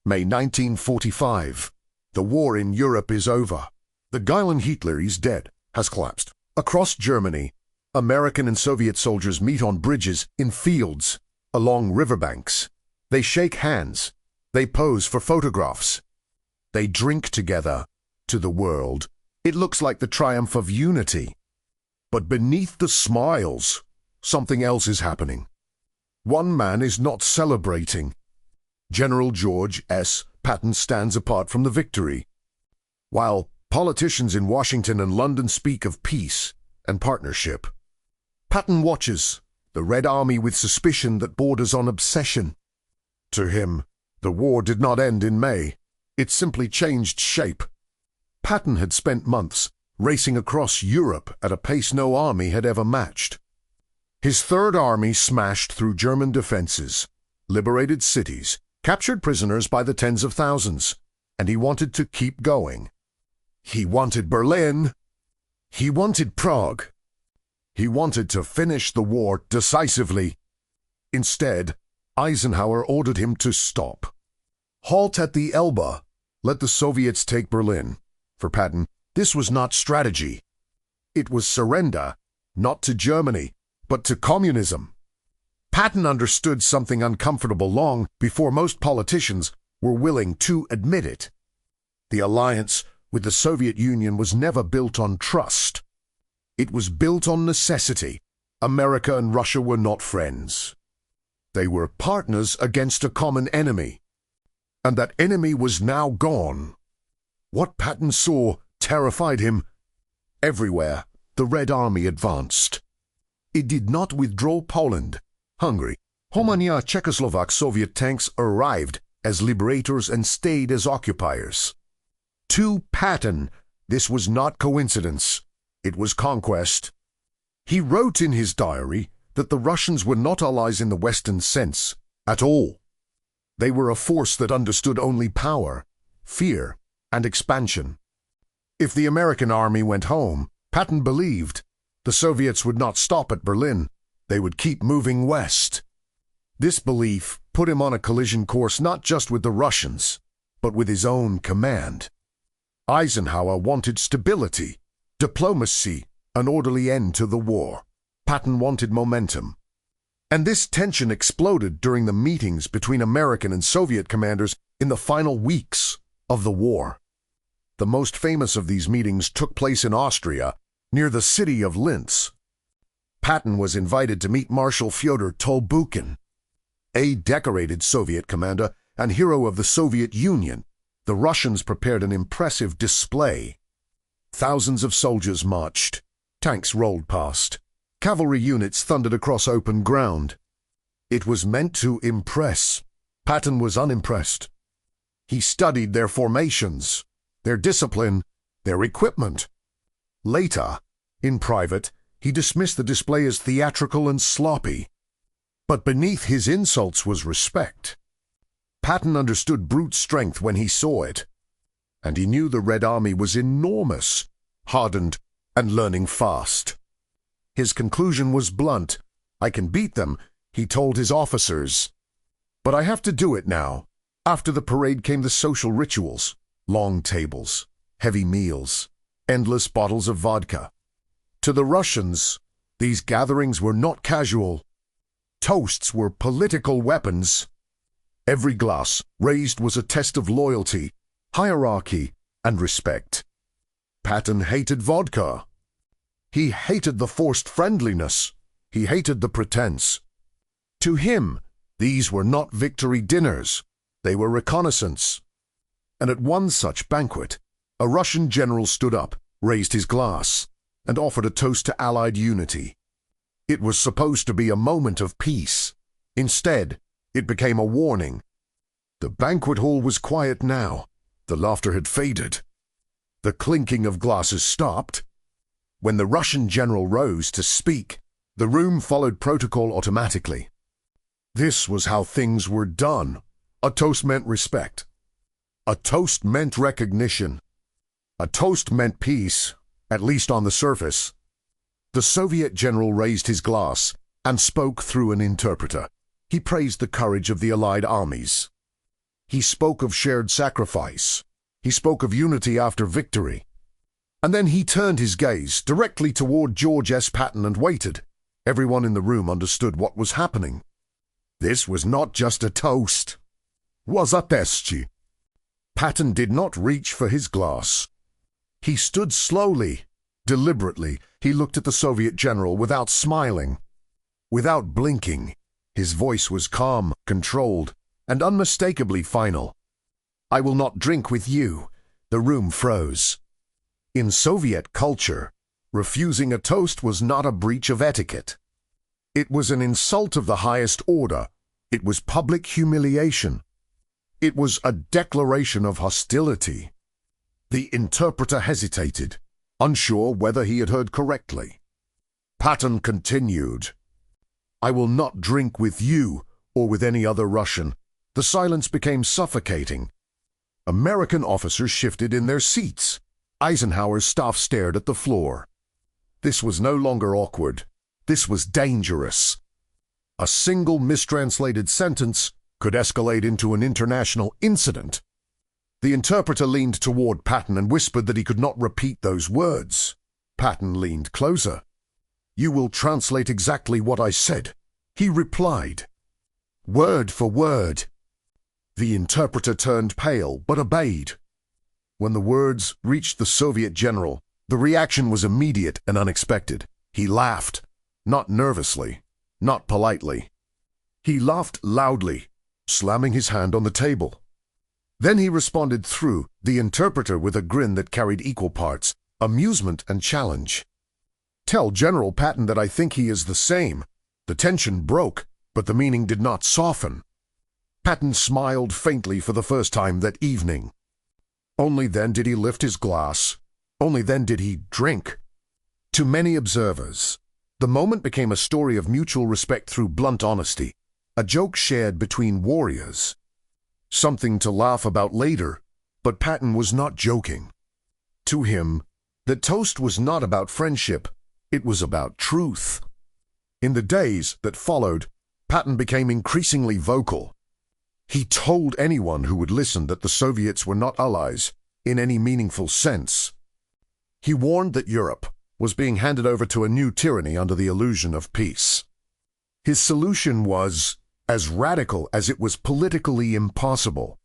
May 1945. The war in Europe is over. The Geilen Hitler is dead, has collapsed. Across Germany, American and Soviet soldiers meet on bridges, in fields, along riverbanks. They shake hands. They pose for photographs. They drink together. To the world, it looks like the triumph of unity. But beneath the smiles, something else is happening. One man is not celebrating. General George S. Patton stands apart from the victory. While politicians in Washington and London speak of peace and partnership, Patton watches the Red Army with suspicion that borders on obsession. To him, the war did not end in May. It simply changed shape. Patton had spent months racing across Europe at a pace no army had ever matched. His Third Army smashed through German defenses, liberated cities, captured prisoners by the tens of thousands, and he wanted to keep going. He wanted Berlin. He wanted Prague. He wanted to finish the war decisively. Instead, Eisenhower ordered him to stop. Halt at the Elbe. Let the Soviets take Berlin. For Patton, this was not strategy. It was surrender, not to Germany, but to communism. Patton understood something uncomfortable long before most politicians were willing to admit it. The alliance with the Soviet Union was never built on trust. It was built on necessity. America and Russia were not friends. They were partners against a common enemy. And that enemy was now gone. What Patton saw terrified him. Everywhere, the Red Army advanced. It did not withdraw Poland, Hungary, Romania, Czechoslovak Soviet tanks arrived as liberators and stayed as occupiers. To Patton, this was not coincidence. It was conquest. He wrote in his diary that the Russians were not allies in the Western sense at all. They were a force that understood only power, fear, and expansion. If the American army went home, Patton believed the Soviets would not stop at Berlin. They would keep moving west. This belief put him on a collision course not just with the Russians, but with his own command. Eisenhower wanted stability, diplomacy, an orderly end to the war. Patton wanted momentum. And this tension exploded during the meetings between American and Soviet commanders in the final weeks of the war. The most famous of these meetings took place in Austria, near the city of Linz. Patton was invited to meet Marshal Fyodor Tolbukhin, a decorated Soviet commander and hero of the Soviet Union. The Russians prepared an impressive display. Thousands of soldiers marched. Tanks rolled past. Cavalry units thundered across open ground. It was meant to impress. Patton was unimpressed. He studied their formations, their discipline, their equipment. Later, in private, he dismissed the display as theatrical and sloppy. But beneath his insults was respect. Patton understood brute strength when he saw it. And he knew the Red Army was enormous, hardened, and learning fast. His conclusion was blunt. I can beat them, he told his officers. But I have to do it now. After the parade came the social rituals, long tables, heavy meals, endless bottles of vodka. To the Russians, these gatherings were not casual. Toasts were political weapons. Every glass raised was a test of loyalty, hierarchy, and respect. Patton hated vodka. He hated the forced friendliness. He hated the pretense. To him, these were not victory dinners. They were reconnaissance. And at one such banquet, a Russian general stood up, raised his glass, and offered a toast to Allied unity. It was supposed to be a moment of peace. Instead, it became a warning. The banquet hall was quiet now. The laughter had faded. The clinking of glasses stopped. When the Russian general rose to speak, the room followed protocol automatically. This was how things were done. A toast meant respect. A toast meant recognition. A toast meant peace, at least on the surface. The Soviet general raised his glass and spoke through an interpreter. He praised the courage of the Allied armies. He spoke of shared sacrifice. He spoke of unity after victory. And then he turned his gaze directly toward George S. Patton and waited. Everyone in the room understood what was happening. This was not just a toast. Was a testi. Patton did not reach for his glass. He stood slowly, deliberately. He looked at the Soviet general without smiling, without blinking. His voice was calm, controlled, and unmistakably final. "I will not drink with you." The room froze. In Soviet culture, refusing a toast was not a breach of etiquette. It was an insult of the highest order. It was public humiliation. It was a declaration of hostility. The interpreter hesitated, unsure whether he had heard correctly. Patton continued, "I will not drink with you or with any other Russian." The silence became suffocating. American officers shifted in their seats. Eisenhower's staff stared at the floor. This was no longer awkward. This was dangerous. A single mistranslated sentence could escalate into an international incident. The interpreter leaned toward Patton and whispered that he could not repeat those words. Patton leaned closer. "You will translate exactly what I said," he replied. "Word for word." The interpreter turned pale, but obeyed. When the words reached the Soviet general, the reaction was immediate and unexpected. He laughed, not nervously, not politely. He laughed loudly, slamming his hand on the table. Then he responded through the interpreter with a grin that carried equal parts amusement and challenge. "Tell General Patton that I think he is the same." The tension broke, but the meaning did not soften. Patton smiled faintly for the first time that evening. Only then did he lift his glass. Only then did he drink. To many observers, the moment became a story of mutual respect through blunt honesty, a joke shared between warriors. Something to laugh about later, but Patton was not joking. To him, the toast was not about friendship, it was about truth. In the days that followed, Patton became increasingly vocal. He told anyone who would listen that the Soviets were not allies in any meaningful sense. He warned that Europe was being handed over to a new tyranny under the illusion of peace. His solution was as radical as it was politically impossible.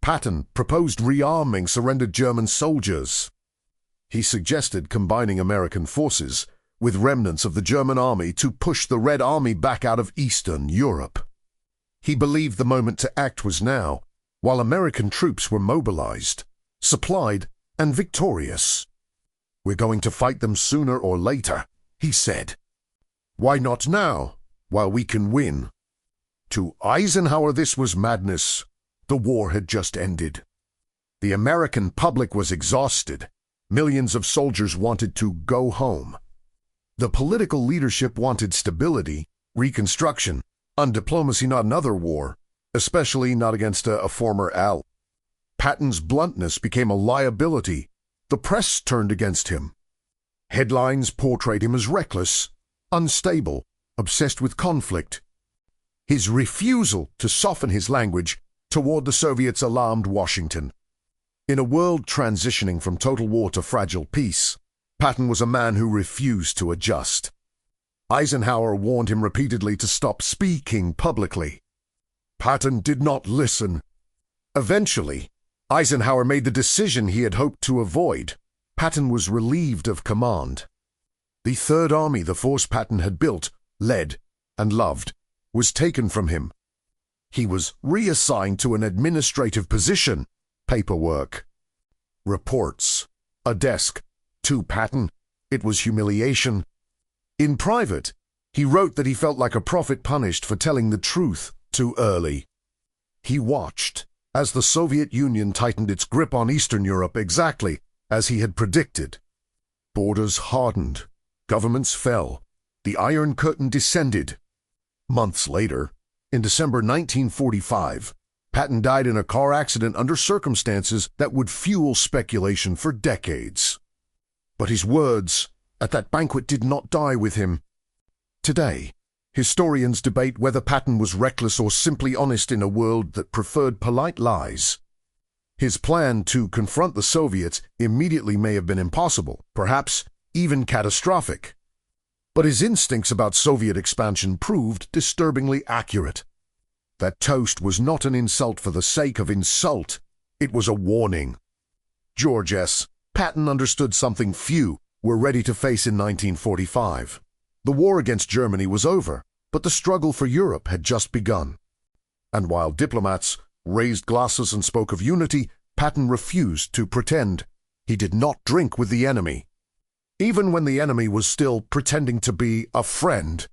Patton proposed rearming surrendered German soldiers. He suggested combining American forces with remnants of the German army to push the Red Army back out of Eastern Europe. He believed the moment to act was now, while American troops were mobilized, supplied, and victorious. "We're going to fight them sooner or later," he said. "Why not now, while we can win?" To Eisenhower this was madness. The war had just ended. The American public was exhausted. Millions of soldiers wanted to go home. The political leadership wanted stability, reconstruction, and diplomacy, not another war, especially not against a former ally. Patton's bluntness became a liability. The press turned against him. Headlines portrayed him as reckless, unstable, obsessed with conflict. His refusal to soften his language toward the Soviets alarmed Washington. In a world transitioning from total war to fragile peace, Patton was a man who refused to adjust. Eisenhower warned him repeatedly to stop speaking publicly. Patton did not listen. Eventually, Eisenhower made the decision he had hoped to avoid. Patton was relieved of command. The Third Army, the force Patton had built, led, and loved, was taken from him. He was reassigned to an administrative position, paperwork, reports, a desk. To Patton, it was humiliation. In private, he wrote that he felt like a prophet punished for telling the truth too early. He watched as the Soviet Union tightened its grip on Eastern Europe exactly as he had predicted. Borders hardened, governments fell, the Iron Curtain descended. Months later, in December 1945, Patton died in a car accident under circumstances that would fuel speculation for decades. But his words at that banquet did not die with him. Today, Historians debate whether Patton was reckless or simply honest in a world that preferred polite lies. His plan to confront the Soviets immediately may have been impossible, perhaps even catastrophic. But his instincts about Soviet expansion proved disturbingly accurate. That toast was not an insult for the sake of insult. It was a warning. George S. Patton understood something few were ready to face in 1945. The war against Germany was over, but the struggle for Europe had just begun. And while diplomats raised glasses and spoke of unity, Patton refused to pretend. He did not drink with the enemy. Even when the enemy was still pretending to be a friend,